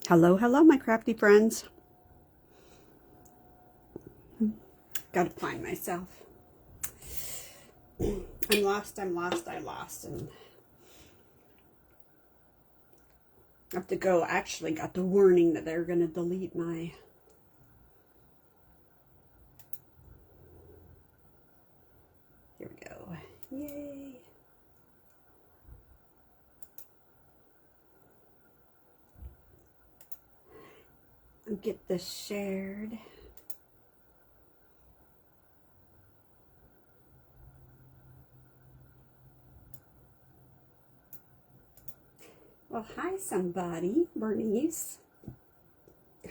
Hello, hello, my crafty friends. Gotta find myself. I'm lost, and I have to go. I actually got the warning that they're gonna delete my here we go. Yay. I'll get this shared. Well, hi somebody, Bernice.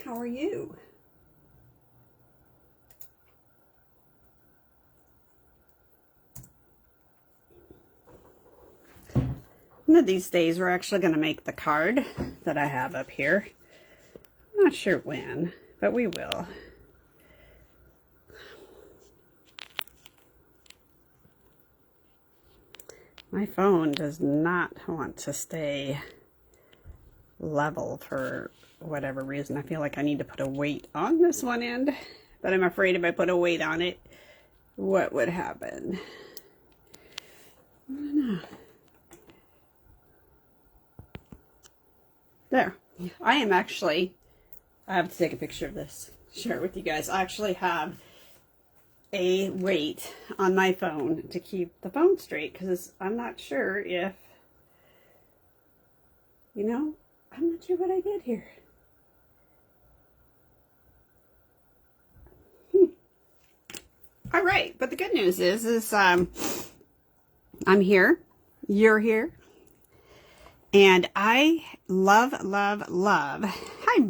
How are you? One of these days we're actually going to make the card that I have up here. I'm not sure when, but we will. My phone does not want to stay level for whatever reason. I feel like I need to put a weight on this one end, but I'm afraid if I put a weight on it, what would happen? I don't know. There. I am actually, I have to take a picture of this, share it with you guys. I actually have a weight on my phone to keep the phone straight because I'm not sure if, you know, I'm not sure what I did here. All right, but the good news is I'm here, you're here, and I love. Hi,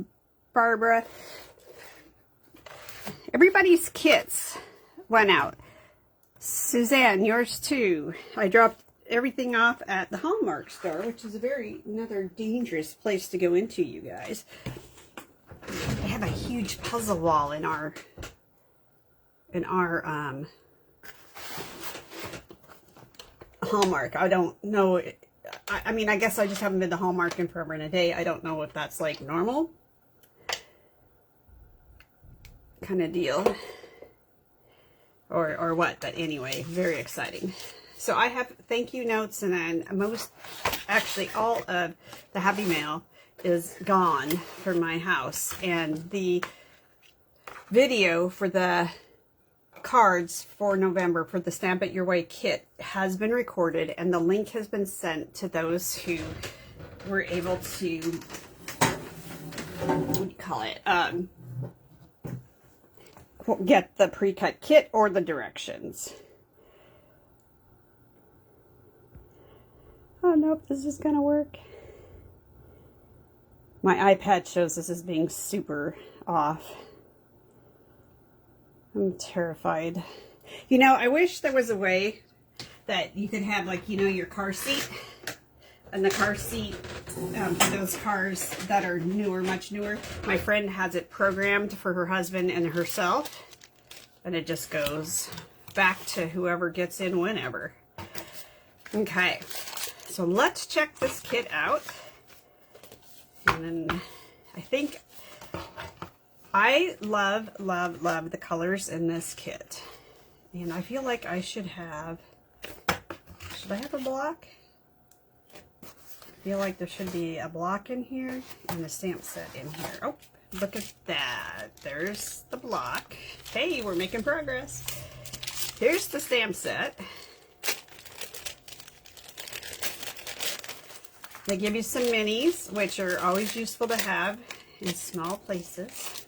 Barbara. Everybody's kits went out. Suzanne, yours too. I dropped everything off at the Hallmark store, which is another dangerous place to go into, you guys. They have a huge puzzle wall in our Hallmark. I don't know. I mean, I guess I just haven't been to Hallmark in forever and a day. I don't know if that's like normal kind of deal or what, but anyway, very exciting. So I have thank you notes, and then actually all of the happy mail is gone from my house, and the video for the cards for November for the Stamp It Your Way kit has been recorded, and the link has been sent to those who were able to, what do you call it, get the pre-cut kit or the directions. Oh, nope, this is gonna work. My iPad shows this as being super off. I'm terrified. You know, I wish there was a way that you could have, like, you know, your car seat. And the car seat, for those cars that are newer, much newer, my friend has it programmed for her husband and herself. And it just goes back to whoever gets in whenever. Okay, so let's check this kit out. And then I think I love the colors in this kit. And I feel like I should I have a block? I feel like there should be a block in here and a stamp set in here. Oh, look at that. There's the block. Hey, we're making progress. Here's the stamp set. They give you some minis, which are always useful to have in small places.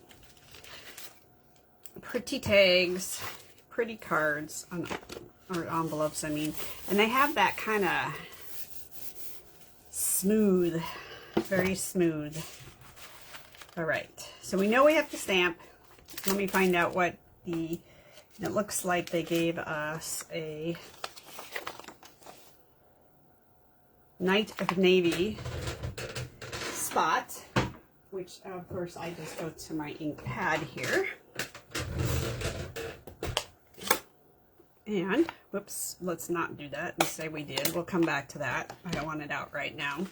Pretty tags, pretty cards, or envelopes, I mean. And they have that kind of smooth, very smooth. All right, so we know we have to stamp. Let me find out what it looks like they gave us a Night of Navy spot, which of course I just go to my ink pad here. And, whoops, let's not do that and say we did. We'll come back to that. I don't want it out right now.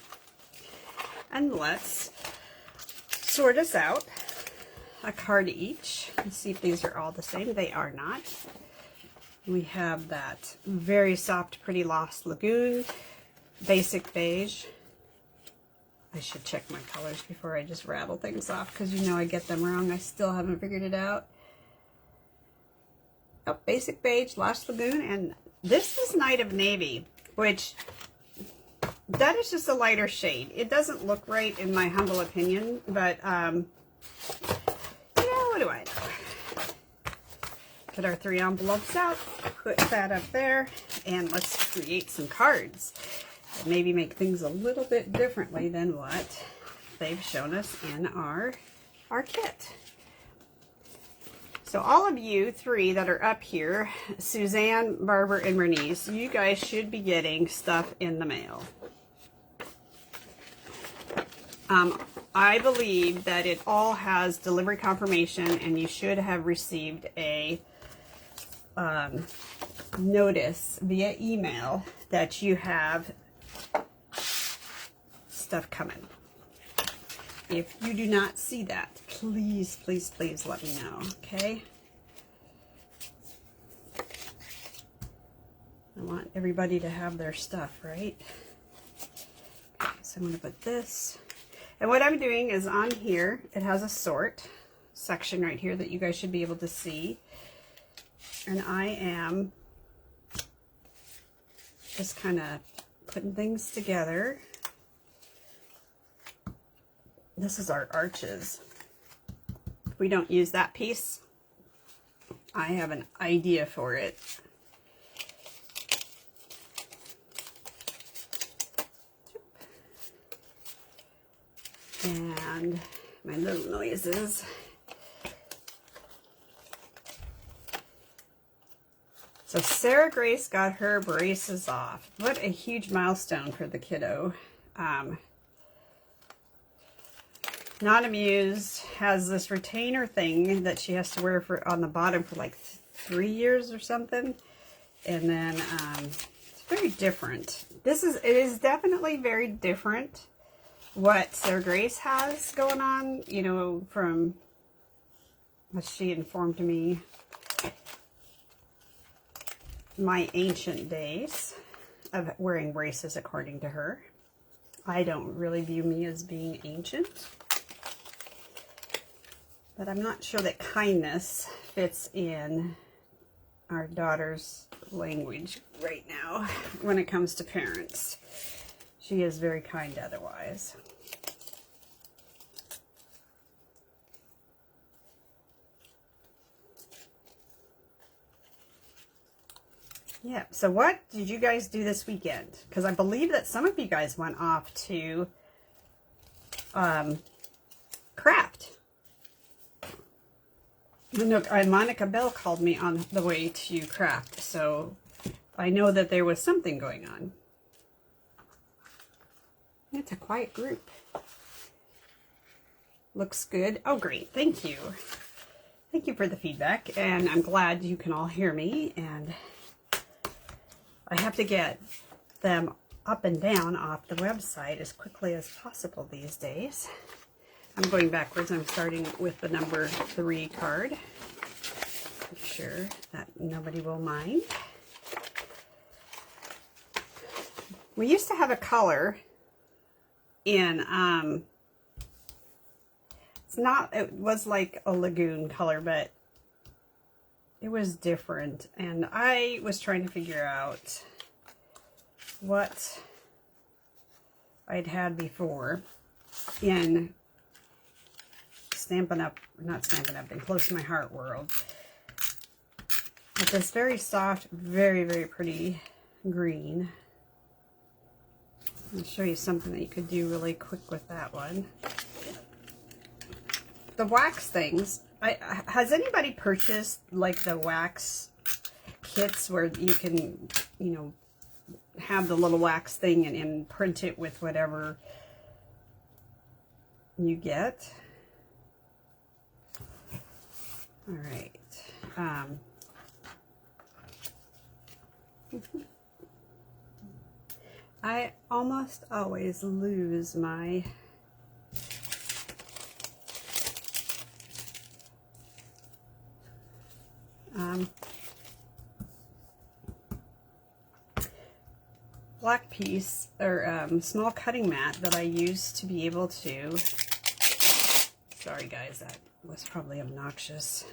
And let's sort us out. A card each. Let's see if these are all the same. They are not. We have that very soft, pretty Lost Lagoon, basic beige. I should check my colors before I just rattle things off, because you know I get them wrong. I still haven't figured it out. Oh, basic beige, Lost Lagoon, and this is Night of Navy, which that is just a lighter shade. It doesn't look right in my humble opinion, but what do I know? Get our 3 envelopes out, put that up there, and let's create some cards. And maybe make things a little bit differently than what they've shown us in our kit. So all of you 3 that are up here, Suzanne, Barbara, and Bernice, you guys should be getting stuff in the mail. I believe that it all has delivery confirmation, and you should have received a notice via email that you have stuff coming. If you do not see that, please, please, please let me know, okay? I want everybody to have their stuff, right? Okay, so I'm going to put this. And what I'm doing is on here, it has a sort section right here that you guys should be able to see. And I am just kind of putting things together. This is our arches. If we don't use that piece, I have an idea for it. And my little noises. So Sarah Grace got her braces off. What a huge milestone for the kiddo. Not Amused has this retainer thing that she has to wear for on the bottom for like 3 years or something. And then it's very different. It is definitely very different what Sarah Grace has going on, you know, from what she informed me my ancient days of wearing braces, according to her. I don't really view me as being ancient, but I'm not sure that kindness fits in our daughter's language right now when it comes to parents. She is very kind otherwise. Yeah, so what did you guys do this weekend? Because I believe that some of you guys went off to Craft. Look, Monica Bell called me on the way to Craft, so I know that there was something going on. It's a quiet group. Looks good. Oh, great. Thank you. Thank you for the feedback, and I'm glad you can all hear me, and I have to get them up and down off the website as quickly as possible these days. I'm going backwards. I'm starting with the number 3 card. I'm sure that nobody will mind. We used to have a color in, it was like a lagoon color, but it was different, and I was trying to figure out what I'd had before in Stampin' Up, not Stampin' Up, in Close to My Heart world. With this very soft, very, very pretty green. I'll show you something that you could do really quick with that one. The wax things. Has anybody purchased like the wax kits where you can, you know, have the little wax thing and print it with whatever you get? All right. I almost always lose my piece or small cutting mat that I use to be able to, sorry guys, that was probably obnoxious,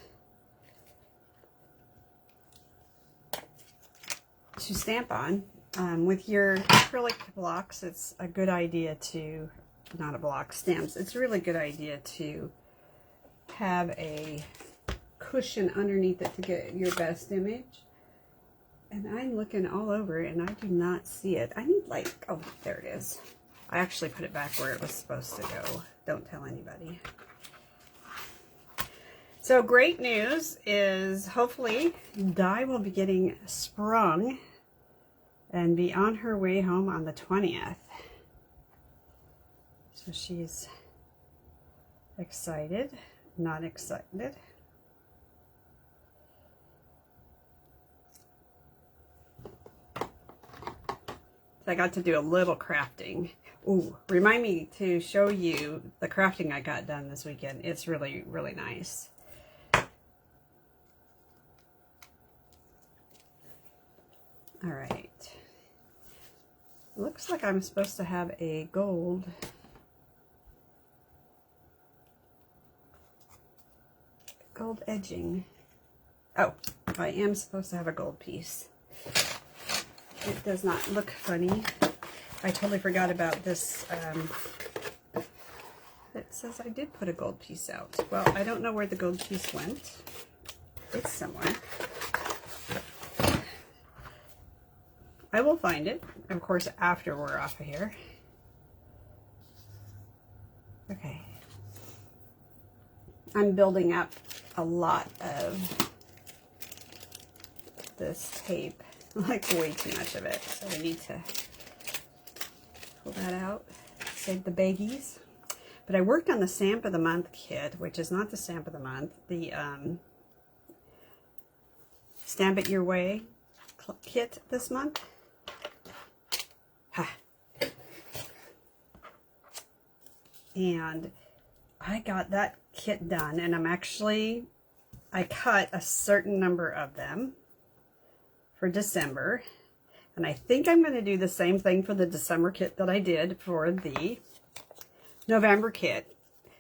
to stamp on. With your acrylic blocks, it's a good idea to, not a block, stamps, it's a really good idea to have a cushion underneath it to get your best image. And I'm looking all over and I do not see it. I need like, oh, there it is. I actually put it back where it was supposed to go. Don't tell anybody. So great news is hopefully Di will be getting sprung and be on her way home on the 20th. So she's excited, not excited. I got to do a little crafting. Ooh, remind me to show you the crafting I got done this weekend. It's really, really nice. All right. Looks like I'm supposed to have a gold edging. Oh, I am supposed to have a gold piece. It does not look funny. I totally forgot about this. It says I did put a gold piece out. Well, I don't know where the gold piece went. It's somewhere. I will find it, of course, after we're off of here. Okay. I'm building up a lot of this tape. Like way too much of it, so I need to pull that out, save the baggies. But I worked on the Stamp of the Month kit, which is not the Stamp of the Month, the Stamp It Your Way kit this month. Ha. And I got that kit done, and I cut a certain number of them for December, and I think I'm going to do the same thing for the December kit that I did for the November kit,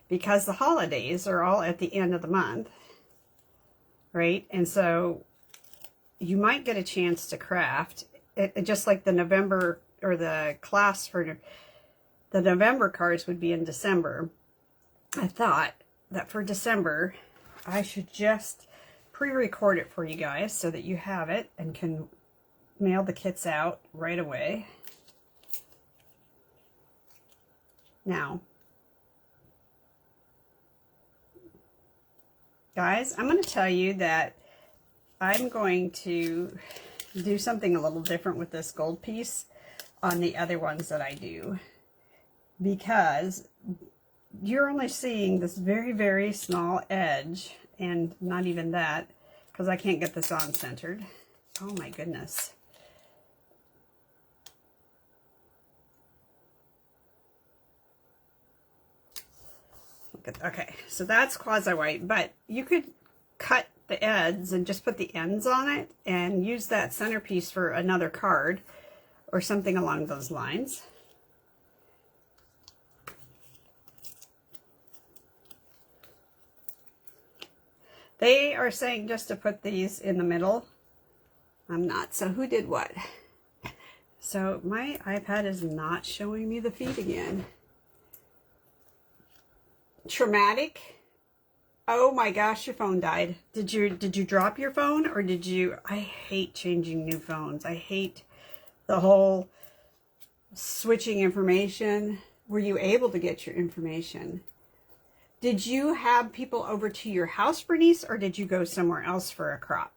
because the holidays are all at the end of the month, right? And so you might get a chance to craft it, just like the November, or the class for the November cards would be in December. I thought that for December I should just pre-record it for you guys so that you have it and can mail the kits out right away. Now, guys, I'm going to tell you that I'm going to do something a little different with this gold piece on the other ones that I do, because you're only seeing this very, very small edge, and not even that, because I can't get this on centered. Oh my goodness. Look at, okay, so that's quasi-white, but you could cut the ends and just put the ends on it and use that centerpiece for another card or something along those lines. They are saying just to put these in the middle. I'm not. So who did what? So my iPad is not showing me the feed again. Traumatic. Oh my gosh, your phone died. Did you drop your phone, or did you? I hate changing new phones. I hate the whole switching information. Were you able to get your information? Did you have people over to your house, Bernice, or did you go somewhere else for a crop?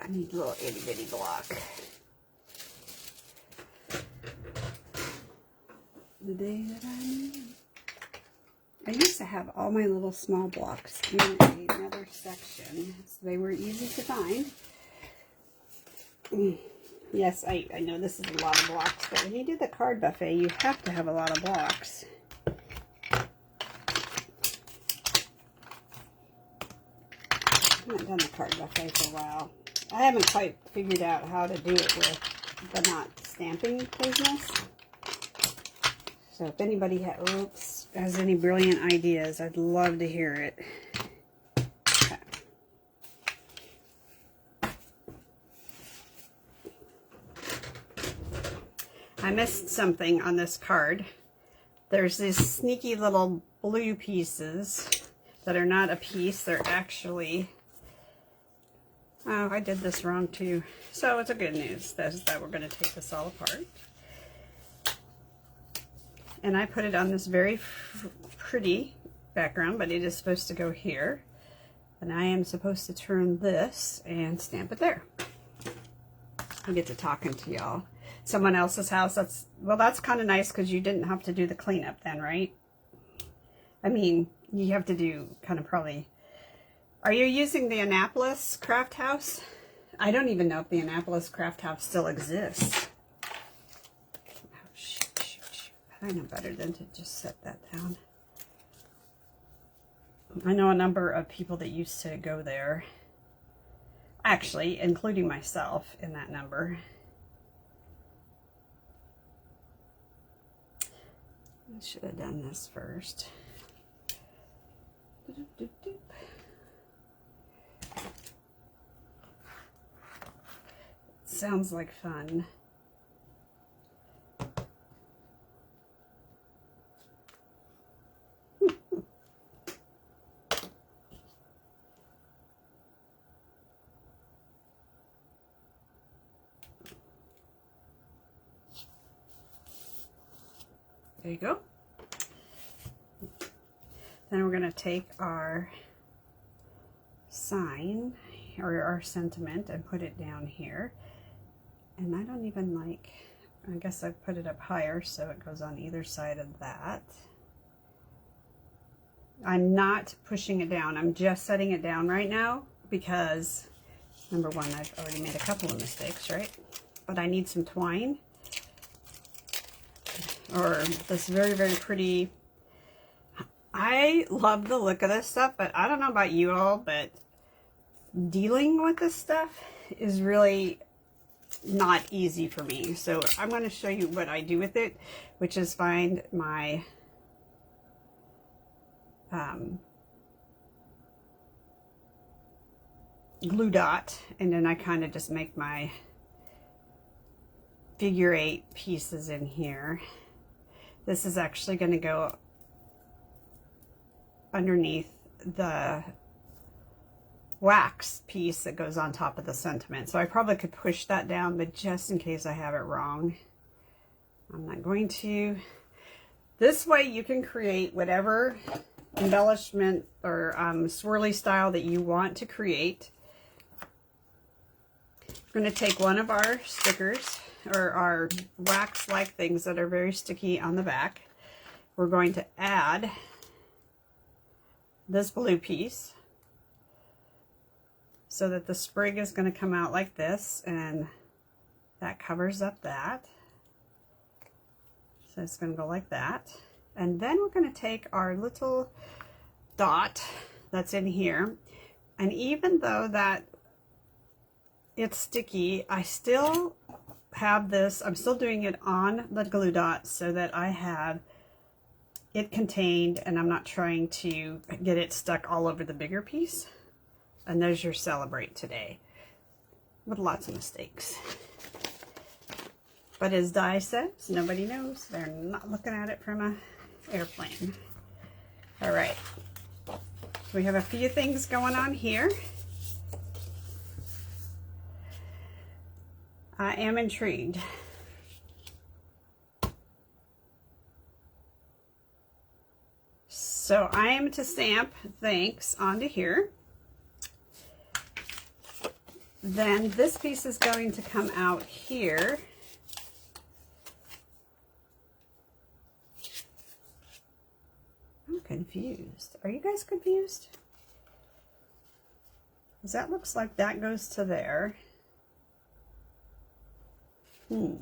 I need a little itty bitty block. The day that I used to have all my little small blocks in another section, so they were easy to find. Yes, I know this is a lot of blocks, but when you do the card buffet, you have to have a lot of blocks. I haven't done the card buffet for a while. I haven't quite figured out how to do it with the not stamping business. So if anybody has any brilliant ideas, I'd love to hear it. Okay. I missed something on this card. There's these sneaky little blue pieces that are not a piece. They're actually... Oh, I did this wrong too. So it's a good news that we're going to take this all apart. And I put it on this very pretty background, but it is supposed to go here. And I am supposed to turn this and stamp it there. I get to talking to y'all. Someone else's house, that's kind of nice because you didn't have to do the cleanup then, right? I mean, you have to do kind of probably... Are you using the Annapolis Craft House? I don't even know if the Annapolis Craft House still exists. Oh, shoot. I know better than to just set that down. I know a number of people that used to go there. Actually, including myself in that number. I should have done this first. Sounds like fun. There you go. Then we're going to take our sign or our sentiment and put it down here. And I don't even like, I guess I put it up higher so it goes on either side of that. I'm not pushing it down. I'm just setting it down right now because, number one, I've already made a couple of mistakes, right? But I need some twine or this very, very pretty. I love the look of this stuff, but I don't know about you all, but dealing with this stuff is really not easy for me. So I'm going to show you what I do with it, which is find my glue dot, and then I kind of just make my figure 8 pieces in here. This is actually going to go underneath the wax piece that goes on top of the sentiment. So I probably could push that down, but just in case I have it wrong, I'm not going to. This way you can create whatever embellishment or swirly style that you want to create. I'm going to take one of our stickers or our wax-like things that are very sticky on the back. We're going to add this blue piece so that the sprig is going to come out like this, and that covers up that. So it's going to go like that. And then we're going to take our little dot that's in here, and even though that it's sticky, I still have this, I'm still doing it on the glue dot so that I have it contained and I'm not trying to get it stuck all over the bigger piece. And there's your celebrate today with lots of mistakes. But as Di says, nobody knows. They're not looking at it from an airplane. All right. So we have a few things going on here. I am intrigued. So I am to stamp thanks onto here. Then this piece is going to come out here. I'm confused. Are you guys confused? Because that looks like that goes to there. And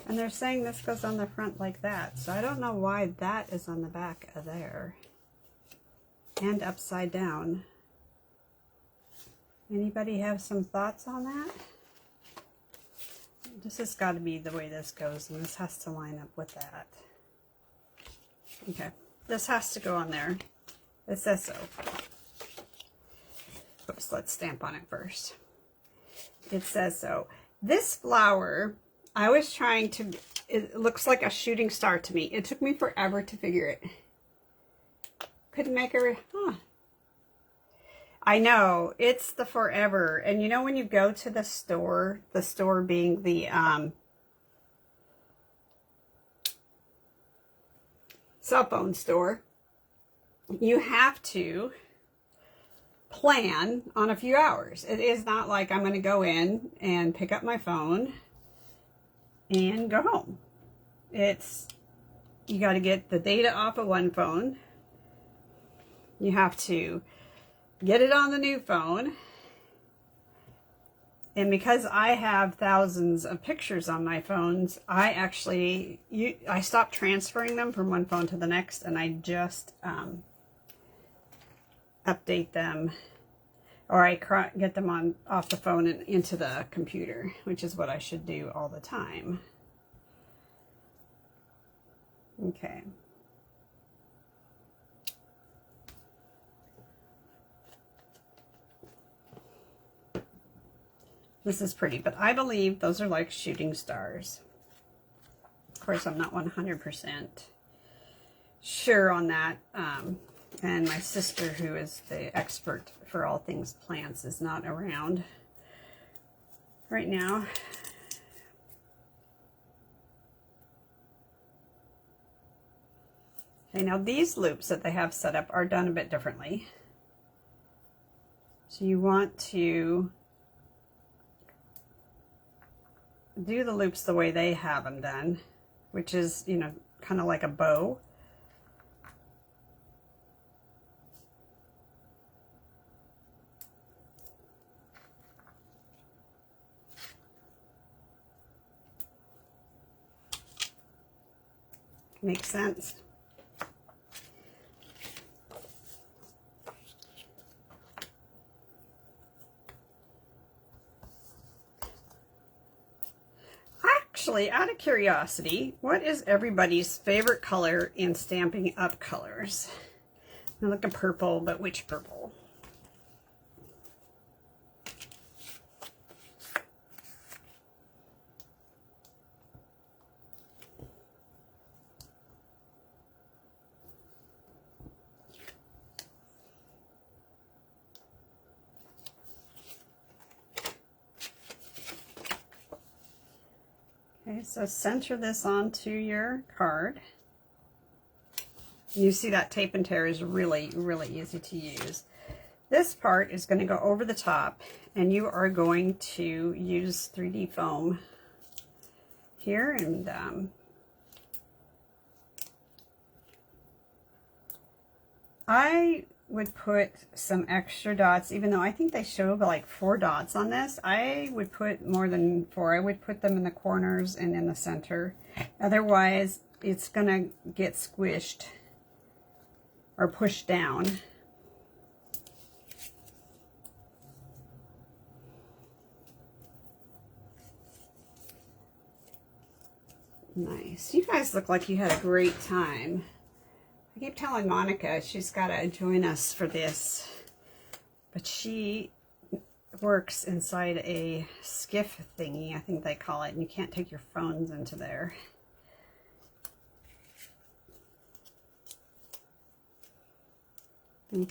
they're saying this goes on the front like that. So I don't know why that is on the back of there. And upside down. Anybody have some thoughts on that? This has got to be the way this goes, and this has to line up with that. Okay, this has to go on there. It says so. Oops, let's stamp on it first. It says so. This flower, I was trying to, it looks like a shooting star to me. It took me forever to figure it. Couldn't make her, I know, it's the forever. And you know when you go to the store being the cell phone store, you have to plan on a few hours. It is not like I'm going to go in and pick up my phone and go home. It's, you got to get the data off of one phone. You have to get it on the new phone. And because I have thousands of pictures on my phones, I stopped transferring them from one phone to the next, and I just update them, or I get them off the phone and into the computer, which is what I should do all the time. Okay. This is pretty, but I believe those are like shooting stars. Of course, I'm not 100% sure on that. And my sister, who is the expert for all things plants, is not around right now. Okay, now these loops that they have set up are done a bit differently. So you want to do the loops the way they have them done, which is, you know, kind of like a bow. Makes sense. Actually, out of curiosity, what is everybody's favorite color in Stampin' Up colors? I look at purple, but which purple? Okay, so center this onto your card. You see that tape and tear is really, really easy to use. This part is going to go over the top, and you are going to use 3D foam here, and I would put some extra dots, even though I think they show like 4 dots on this. I would put more than 4. I would put them in the corners and in the center. Otherwise, it's gonna get squished or pushed down. Nice. You guys look like you had a great time. I keep telling Monica she's got to join us for this, but she works inside a skiff thingy, I think they call it, and you can't take your phones into there. Okay.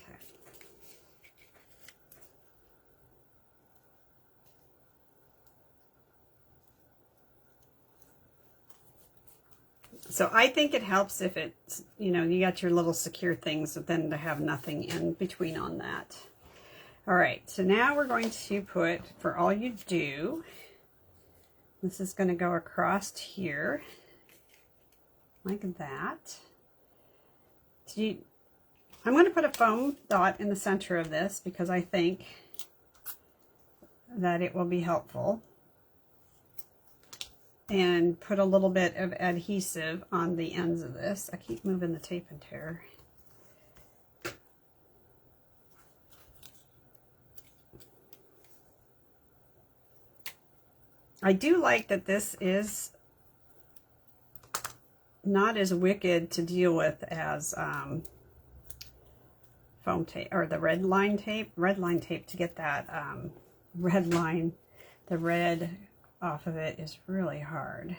So I think it helps if it's, you know, you got your little secure things, but then to have nothing in between on that. All right, so now we're going to put, for all you do, this is going to go across here, like that. So I'm going to put a foam dot in the center of this because I think that it will be helpful. And put a little bit of adhesive on the ends of this. I keep moving the tape and tear. I do like that this is not as wicked to deal with as foam tape or the red line tape. Red line tape, to get that red line, the red off of it is really hard.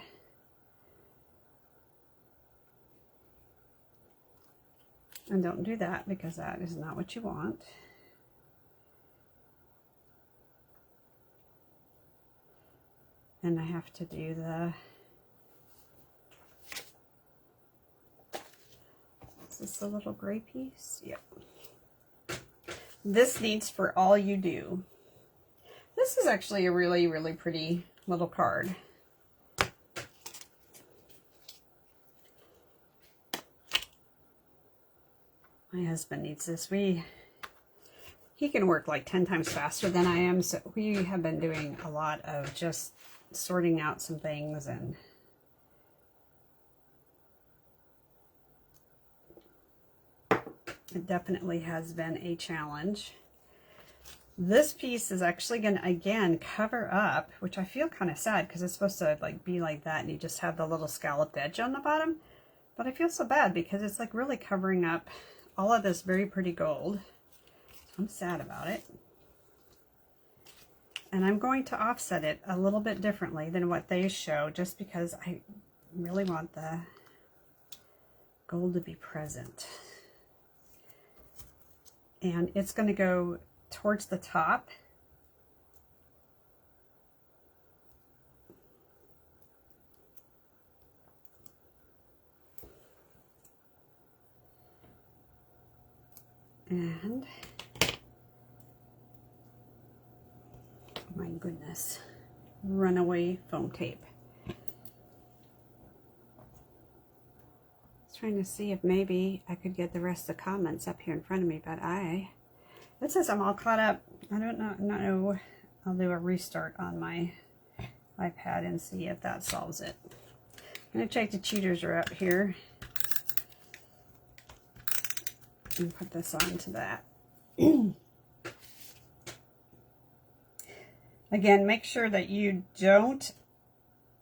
And don't do that because that is not what you want. And I have to do the, is this a little gray piece? Yep. This needs for all you do. This is actually a really, really pretty little card. My husband needs this. He can work like 10 times faster than I am, so we have been doing a lot of just sorting out some things, and it definitely has been a challenge. This piece is actually going to, again, cover up, which I feel kind of sad because it's supposed to like be like that and you just have the little scalloped edge on the bottom. But I feel so bad because it's like really covering up all of this very pretty gold. So I'm sad about it. And I'm going to offset it a little bit differently than what they show just because I really want the gold to be present. And it's going to go towards the top. And my goodness, runaway foam tape. I was trying to see if maybe I could get the rest of the comments up here in front of me, but it says I'm all caught up. I don't know. I'll do a restart on my iPad and see if that solves it. I'm going to check the cheaters are up here and put this onto that. Again, make sure that you don't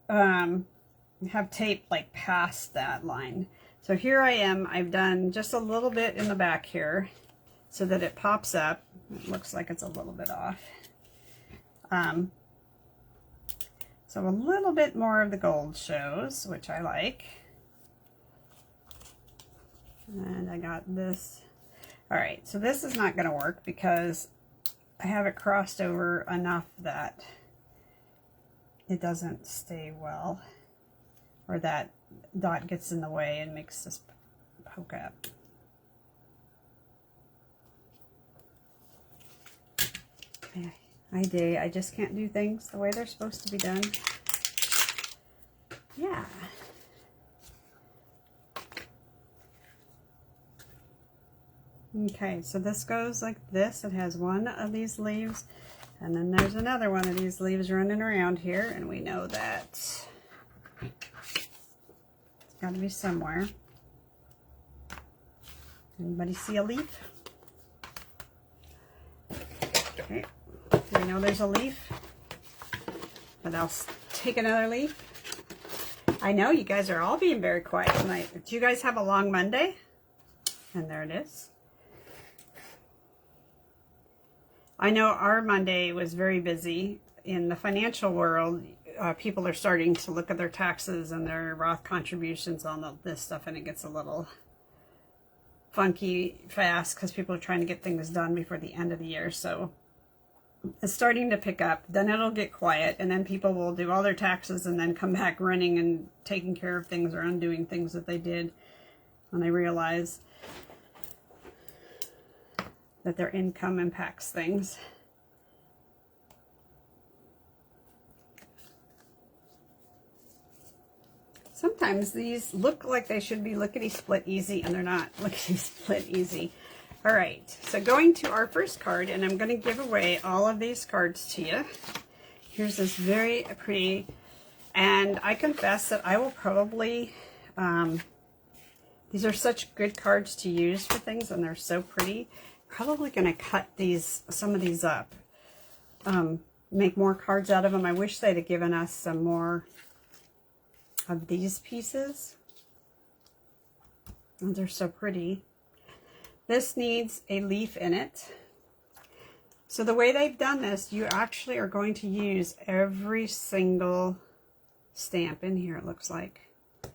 have tape like past that line. So here I am. I've done just a little bit in the back here, so that it pops up. It looks like it's a little bit off. So a little bit more of the gold shows, which I like. And I got this. All right, so this is not going to work because I have it crossed over enough that it doesn't stay well, or that dot gets in the way and makes this poke up. I just can't do things the way they're supposed to be done. Yeah. Okay, so this goes like this. It has one of these leaves, and then there's another one of these leaves running around here, and we know that it's got to be somewhere. Anybody see a leaf? Okay. We know there's a leaf, but I'll take another leaf. I know you guys are all being very quiet tonight. Do you guys have a long Monday? And there it is. I know our Monday was very busy. In the financial world, people are starting to look at their taxes and their Roth contributions on this stuff, and it gets a little funky fast because people are trying to get things done before the end of the year. So it's starting to pick up. Then it'll get quiet, and then people will do all their taxes and then come back running and taking care of things or undoing things that they did when they realize that their income impacts things. Sometimes these look like they should be lickety-split easy, and they're not lickety-split easy. All right, so going to our first card, and I'm going to give away all of these cards to you. Here's this very pretty, and I confess that I will probably, these are such good cards to use for things, and they're so pretty. Probably going to cut some of these up, make more cards out of them. I wish they'd have given us some more of these pieces. And they're so pretty. This needs a leaf in it. So the way they've done this, you actually are going to use every single stamp in here, it looks like. I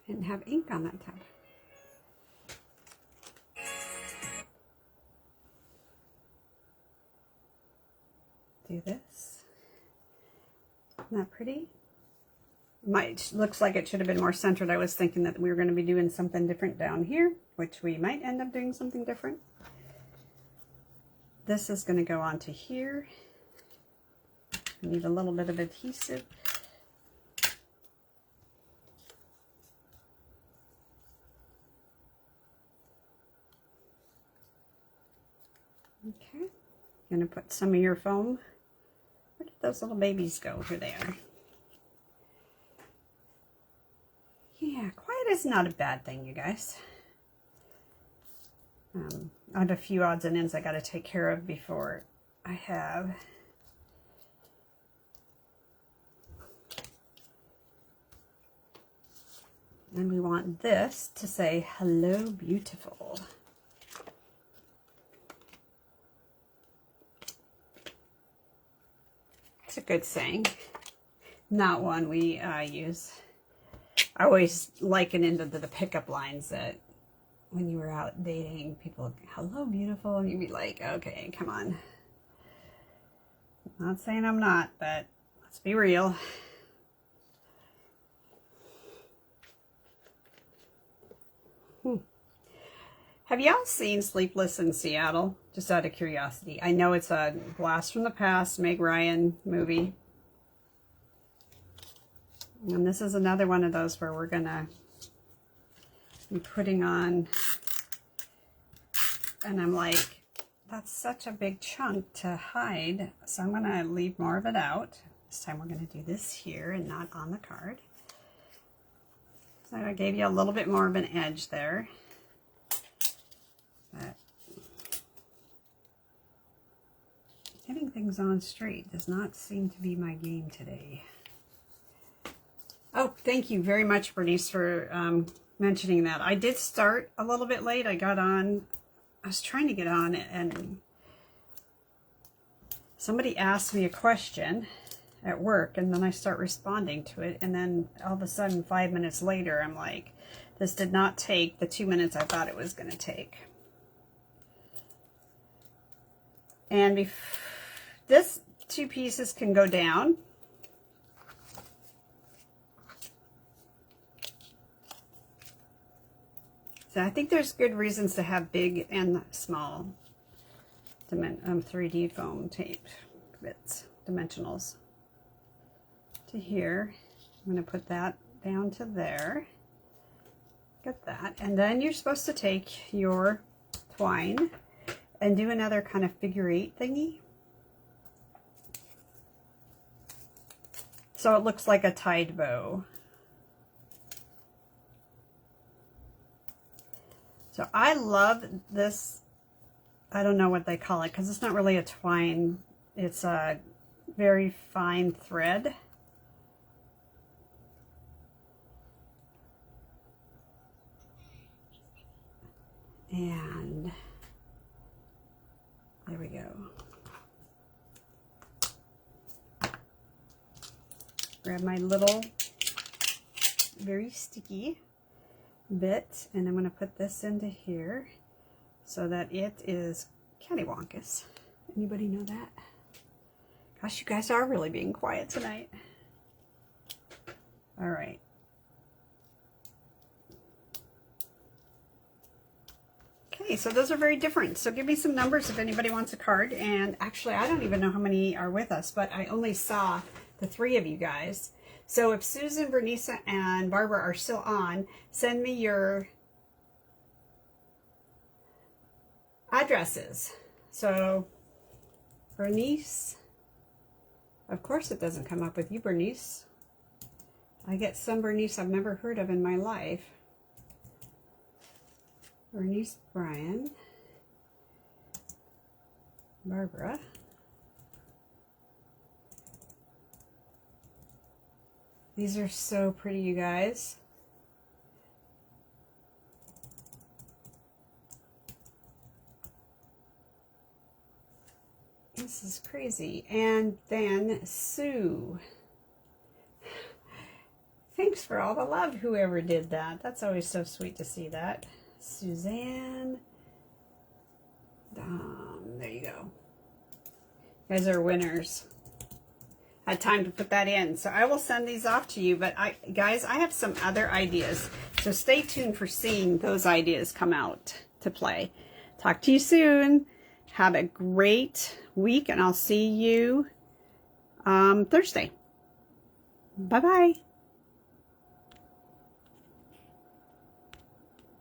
didn't have ink on that tab. Do this. Isn't that pretty? Looks like it should have been more centered. I was thinking that we were going to be doing something different down here, which we might end up doing something different. This is going to go onto here. I need a little bit of adhesive. Okay. I'm going to put some of your foam. Where did those little babies go? Here they are. Yeah, quiet is not a bad thing, you guys. I have a few odds and ends I got to take care of before I have. And we want this to say, hello, beautiful. It's a good saying. Not one we use. I always liken into the pickup lines that when you were out dating, people, hello, beautiful, and you'd be like, okay, come on. Not saying I'm not, but let's be real. Have y'all seen Sleepless in Seattle? Just out of curiosity. I know it's a blast from the past, Meg Ryan movie. And this is another one of those where we're gonna be putting on, and I'm like, that's such a big chunk to hide, so I'm gonna leave more of it out. This time we're gonna do this here and not on the card. So I gave you a little bit more of an edge there. But getting things on straight does not seem to be my game today. Oh, thank you very much, Bernice, for mentioning that. I did start a little bit late. I was trying to get on, and somebody asked me a question at work, and then I start responding to it, and then all of a sudden 5 minutes later I'm like, this did not take the 2 minutes I thought it was going to take. And this 2 pieces can go down. So I think there's good reasons to have big and small 3D foam tape bits, dimensionals to here. I'm going to put that down to there. Get that. And then you're supposed to take your twine and do another kind of figure 8 thingy. So it looks like a tied bow. So I love this, I don't know what they call it, because it's not really a twine, it's a very fine thread. And there we go. Grab my little, very sticky bit, and I'm going to put this into here so that it is cattywampus. Anybody know that? Gosh, you guys are really being quiet tonight. All right. Okay. Okay, so those are very different. So give me some numbers if anybody wants a card. And actually, I don't even know how many are with us, but I only saw the 3 of you guys. So if Susan, Bernice, and Barbara are still on, send me your addresses. So Bernice, of course it doesn't come up with you, Bernice. I get some Bernice I've never heard of in my life. Bernice, Brian, Barbara, these are so pretty, you guys. This is crazy. And then Sue. Thanks for all the love, whoever did that. That's always so sweet to see that. Suzanne. There you go. You guys are winners. I had time to put that in. So I will send these off to you. But guys, I have some other ideas. So stay tuned for seeing those ideas come out to play. Talk to you soon. Have a great week, and I'll see you Thursday. Bye-bye.